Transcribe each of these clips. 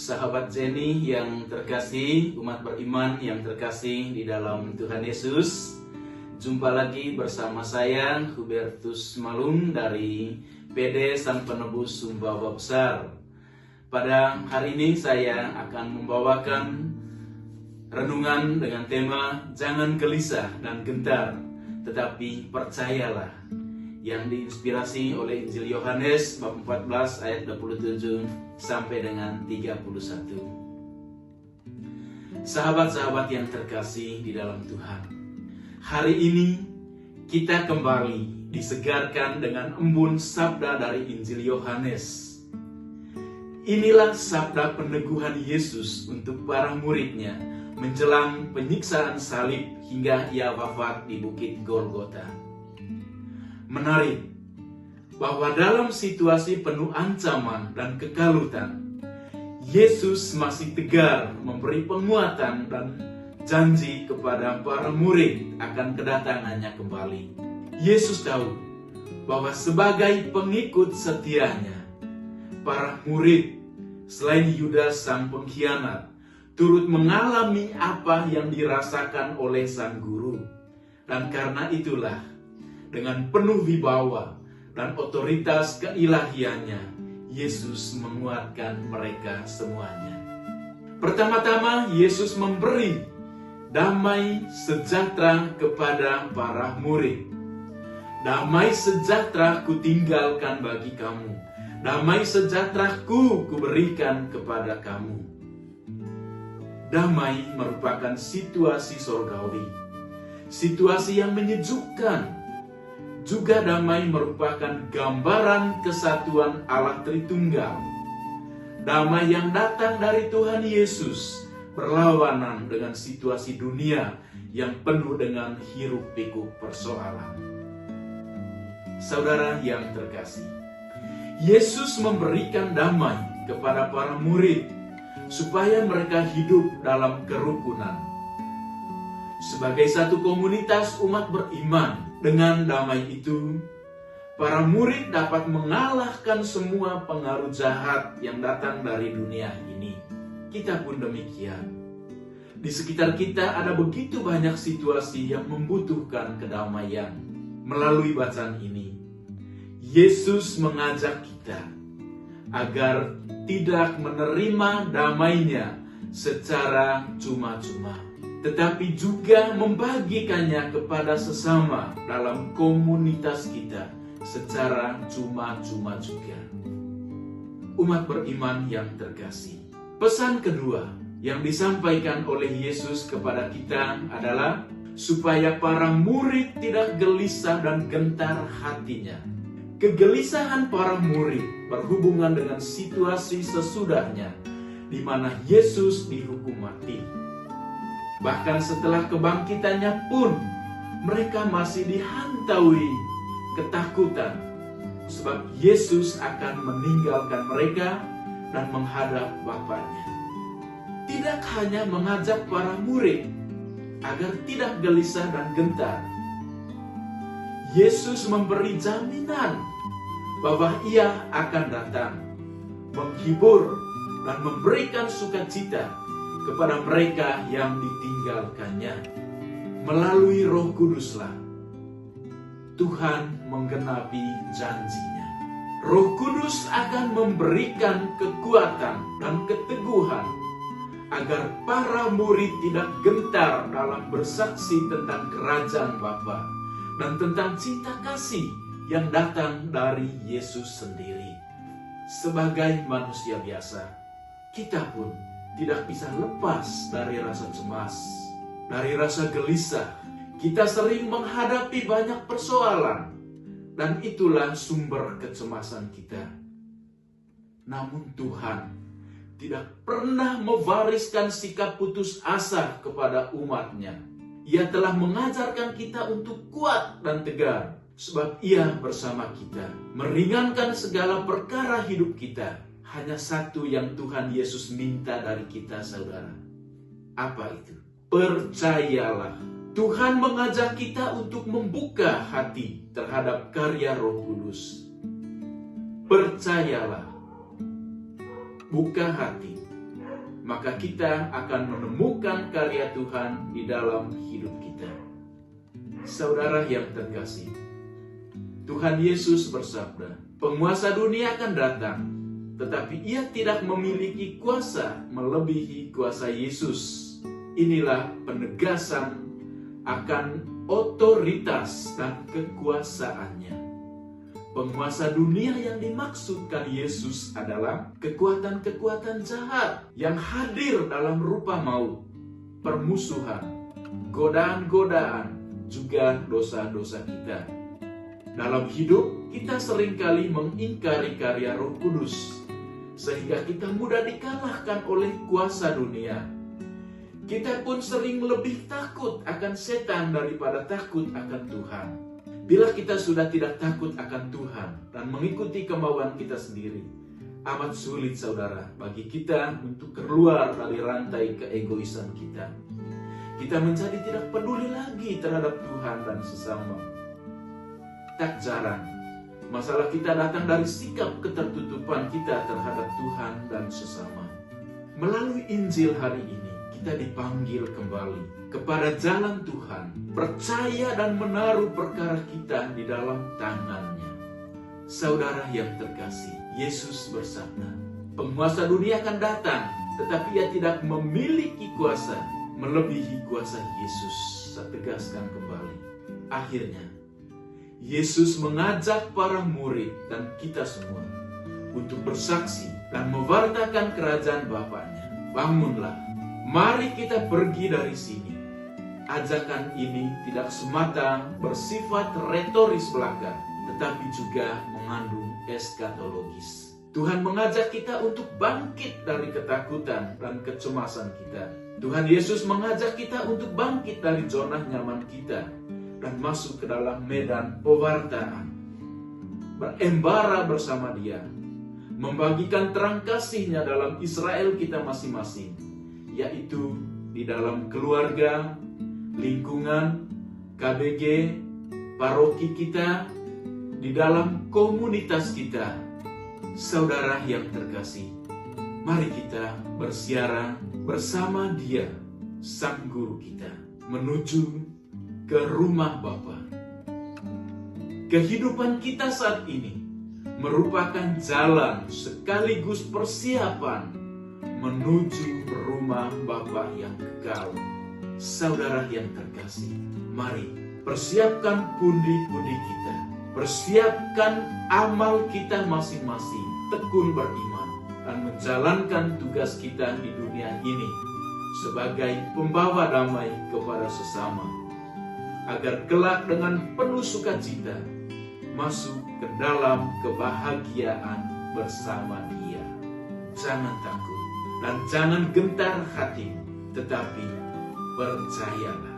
sahabat Jenny yang terkasih, umat beriman yang terkasih di dalam Tuhan Yesus. Jumpa lagi bersama saya, Hubertus Malung dari PD Sang Penebus Sumbawa Besar. Pada hari ini saya akan membawakan renungan dengan tema Jangan Gelisah dan Gentar, tetapi Percayalah, yang diinspirasi oleh Injil Yohanes bab 14 ayat 27 sampai dengan 31. Sahabat-sahabat yang terkasih di dalam Tuhan, hari ini kita kembali disegarkan dengan embun sabda dari Injil Yohanes. Inilah sabda peneguhan Yesus untuk para muridnya menjelang penyiksaan salib hingga ia wafat di Bukit Golgota. Menarik bahwa dalam situasi penuh ancaman dan kekalutan, Yesus masih tegar memberi penguatan dan janji kepada para murid akan kedatangannya kembali. Yesus tahu bahwa sebagai pengikut setianya, para murid selain Yudas sang pengkhianat turut mengalami apa yang dirasakan oleh sang guru. Dan karena itulah, dengan penuh wibawa dan otoritas keilahiannya, Yesus menguatkan mereka semuanya. Pertama-tama, Yesus memberi damai sejahtera kepada para murid. Damai sejahtera kutinggalkan bagi kamu. Damai sejahtera kuberikan kepada kamu. Damai merupakan situasi surgawi, situasi yang menyejukkan. Juga damai merupakan gambaran kesatuan Allah Tritunggal. Damai yang datang dari Tuhan Yesus berlawanan dengan situasi dunia yang penuh dengan hiruk-pikuk persoalan. Saudara yang terkasih, Yesus memberikan damai kepada para murid supaya mereka hidup dalam kerukunan. Sebagai satu komunitas umat beriman, dengan damai itu, para murid dapat mengalahkan semua pengaruh jahat yang datang dari dunia ini. Kita pun demikian. Di sekitar kita ada begitu banyak situasi yang membutuhkan kedamaian. Melalui bacaan ini, Yesus mengajak kita agar tidak menerima damainya secara cuma-cuma, tetapi juga membagikannya kepada sesama dalam komunitas kita secara cuma-cuma juga. Umat beriman yang terkasih, pesan kedua yang disampaikan oleh Yesus kepada kita adalah supaya para murid tidak gelisah dan gentar hatinya. Kegelisahan para murid berhubungan dengan situasi sesudahnya, di mana Yesus dihukum mati. Bahkan setelah kebangkitannya pun, mereka masih dihantaui ketakutan, sebab Yesus akan meninggalkan mereka dan menghadap Bapaknya. Tidak hanya mengajak para murid agar tidak gelisah dan gentar, Yesus memberi jaminan bahwa Ia akan datang, menghibur dan memberikan sukacita kepada mereka yang ditinggalkannya. Melalui Roh Kuduslah, Tuhan menggenapi janjinya. Roh Kudus akan memberikan kekuatan dan keteguhan agar para murid tidak gentar dalam bersaksi tentang kerajaan Bapa dan tentang cinta kasih yang datang dari Yesus sendiri. Sebagai manusia biasa, kita pun tidak bisa lepas dari rasa cemas, dari rasa gelisah. Kita sering menghadapi banyak persoalan, dan itulah sumber kecemasan kita. Namun Tuhan tidak pernah mewariskan sikap putus asa kepada umat-Nya. Ia telah mengajarkan kita untuk kuat dan tegar, sebab Ia bersama kita, meringankan segala perkara hidup kita. Hanya satu yang Tuhan Yesus minta dari kita, saudara. Apa itu? Percayalah. Tuhan mengajak kita untuk membuka hati terhadap karya Roh Kudus. Percayalah. Buka hati. maka kita akan menemukan karya Tuhan di dalam hidup kita. Saudara yang terkasih, Tuhan Yesus bersabda, penguasa dunia akan datang, tetapi ia tidak memiliki kuasa melebihi kuasa Yesus. Inilah penegasan akan otoritas dan kekuasaannya. Penguasa dunia yang dimaksudkan Yesus adalah kekuatan-kekuatan jahat yang hadir dalam rupa maut, permusuhan, godaan-godaan, juga dosa-dosa kita. Dalam hidup, kita seringkali mengingkari karya Roh Kudus, sehingga kita mudah dikalahkan oleh kuasa dunia. Kita pun sering lebih takut akan setan daripada takut akan Tuhan. Bila kita sudah tidak takut akan Tuhan dan mengikuti kemauan kita sendiri, amat sulit saudara bagi kita untuk keluar dari rantai keegoisan kita. Kita menjadi tidak peduli lagi terhadap Tuhan dan sesama. Tak jarang, masalah kita datang dari sikap ketertutupan kita terhadap Tuhan dan sesama. Melalui Injil hari ini, kita dipanggil kembali kepada jalan Tuhan, percaya dan menaruh perkara kita di dalam tangan-Nya. Saudara yang terkasih, Yesus bersabda, penguasa dunia akan datang, tetapi ia tidak memiliki kuasa melebihi kuasa Yesus. Saya tegaskan kembali. Akhirnya, Yesus mengajak para murid dan kita semua untuk bersaksi dan mewartakan kerajaan Bapa-Nya. Bangunlah, mari kita pergi dari sini. Ajakan ini tidak semata bersifat retoris belaka, tetapi juga mengandung eskatologis. Tuhan mengajak kita untuk bangkit dari ketakutan dan kecemasan kita. Tuhan Yesus mengajak kita untuk bangkit dari zona nyaman kita dan masuk ke dalam medan pewartaan. Berembara bersama Dia, membagikan terang kasih-Nya dalam Israel kita masing-masing, yaitu di dalam keluarga, lingkungan, KBG, paroki kita, di dalam komunitas kita. Saudara yang terkasih, mari kita bersiara bersama Dia, Sang Guru kita, menuju ke rumah Bapa. Kehidupan kita saat ini merupakan jalan sekaligus persiapan menuju rumah Bapa yang kekal. Saudara yang terkasih, mari persiapkan pundi-pundi kita, persiapkan amal kita masing-masing, tekun beriman dan menjalankan tugas kita di dunia ini sebagai pembawa damai kepada sesama, agar kelak dengan penuh sukacita masuk ke dalam kebahagiaan bersama Dia. Jangan takut dan jangan gentar hati, tetapi percayalah.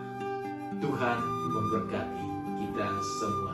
Tuhan memberkati kita semua.